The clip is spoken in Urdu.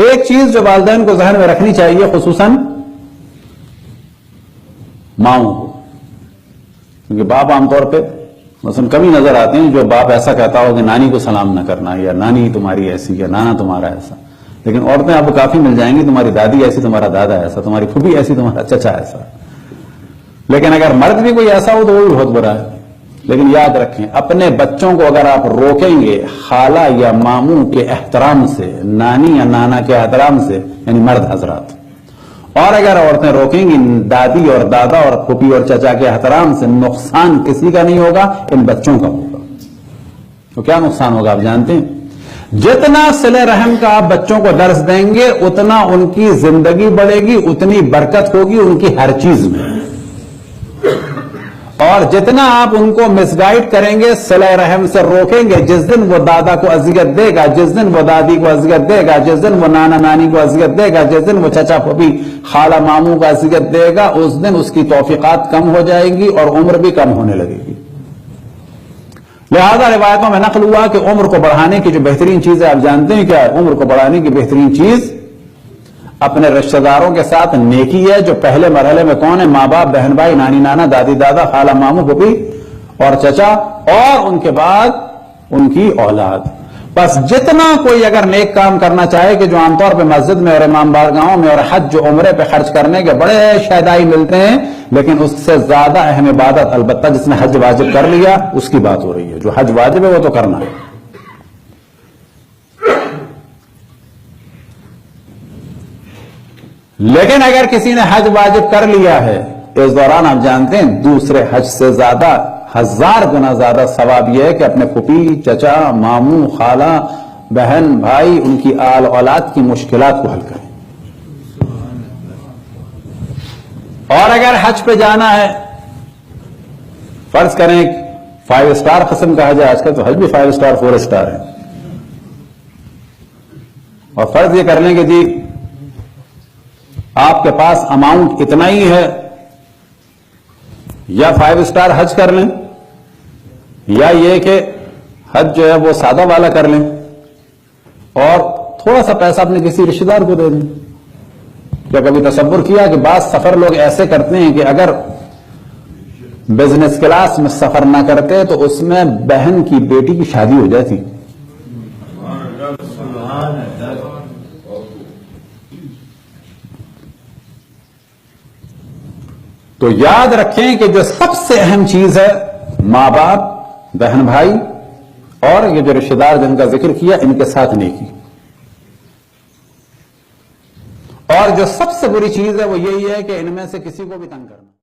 ایک چیز جو والدین کو ذہن میں رکھنی چاہیے، خصوصاً ماؤں کو، کیونکہ باپ عام طور پہ مثلا کمی نظر آتے ہیں جو باپ ایسا کہتا ہو کہ نانی کو سلام نہ کرنا، یا نانی تمہاری ایسی، یا نانا تمہارا ایسا. لیکن عورتیں آپ کو کافی مل جائیں گی، تمہاری دادی ایسی، تمہارا دادا ایسا، تمہاری پھوپھی ایسی، تمہارا چچا ایسا. لیکن اگر مرد بھی کوئی ایسا ہو تو وہ بھی بہت برا ہے. لیکن یاد رکھیں، اپنے بچوں کو اگر آپ روکیں گے خالہ یا ماموں کے احترام سے، نانی یا نانا کے احترام سے، یعنی مرد حضرات، اور اگر عورتیں روکیں گی دادی اور دادا اور پھوپھی اور چچا کے احترام سے، نقصان کسی کا نہیں ہوگا، ان بچوں کا ہوگا. تو کیا نقصان ہوگا آپ جانتے ہیں؟ جتنا صلہ رحم کا آپ بچوں کو درس دیں گے اتنا ان کی زندگی بڑھے گی، اتنی برکت ہوگی ان کی ہر چیز میں. اور جتنا آپ ان کو مس گائیڈ کریں گے، صلہ رحم سے روکیں گے، جس دن وہ دادا کو اذیت دے گا، جس دن وہ دادی کو اذیت دے گا، جس دن وہ نانا نانی کو اذیت دے گا، جس دن وہ چچا پھوپھی خالہ ماموں کو اذیت دے گا، اس دن اس کی توفیقات کم ہو جائیں گی اور عمر بھی کم ہونے لگے گی. لہذا روایتوں میں نقل ہوا کہ عمر کو بڑھانے کی جو بہترین چیز ہے، آپ جانتے ہیں کیا ہے؟ عمر کو بڑھانے کی بہترین چیز اپنے رشتہ داروں کے ساتھ نیکی ہے. جو پہلے مرحلے میں کون ہے؟ ماں باپ، بہن بھائی، نانی نانا، دادی دادا، خالہ ماموں، پھوپھی اور چچا، اور ان کے بعد ان کی اولاد. بس جتنا کوئی اگر نیک کام کرنا چاہے، کہ جو عام طور پہ مسجد میں اور امام بارگاہوں میں اور حج و عمرے پہ خرچ کرنے کے بڑے شہدائی ملتے ہیں، لیکن اس سے زیادہ اہم عبادت البتہ جس نے حج واجب کر لیا اس کی بات ہو رہی ہے. جو حج واجب ہے وہ تو کرنا ہے. لیکن اگر کسی نے حج واجب کر لیا ہے، اس دوران آپ جانتے ہیں دوسرے حج سے زیادہ 1000 گنا زیادہ ثواب یہ ہے کہ اپنے پھوپھی، چچا، ماموں، خالہ، بہن، بھائی، ان کی آل اولاد کی مشکلات کو حل کریں. اور اگر حج پہ جانا ہے، فرض کریں 5 اسٹار قسم کا حج ہے، آج کل تو حج بھی 5 اسٹار 4 اسٹار ہے، اور فرض یہ کر لیں کہ جی آپ کے پاس اماؤنٹ اتنا ہی ہے، یا 5 اسٹار حج کر لیں، یا یہ کہ حج جو ہے وہ سادہ والا کر لیں اور تھوڑا سا پیسہ اپنے کسی رشتہ دار کو دے دیں. کیا کبھی تصور کیا کہ بعض سفر لوگ ایسے کرتے ہیں کہ اگر بزنس کلاس میں سفر نہ کرتے تو اس میں بہن کی بیٹی کی شادی ہو جاتی. تو یاد رکھیں کہ جو سب سے اہم چیز ہے، ماں باپ، بہن بھائی اور یہ جو رشتہ دار جن کا ذکر کیا، ان کے ساتھ نیکی. اور جو سب سے بری چیز ہے وہ یہی ہے کہ ان میں سے کسی کو بھی تنگ کرنا.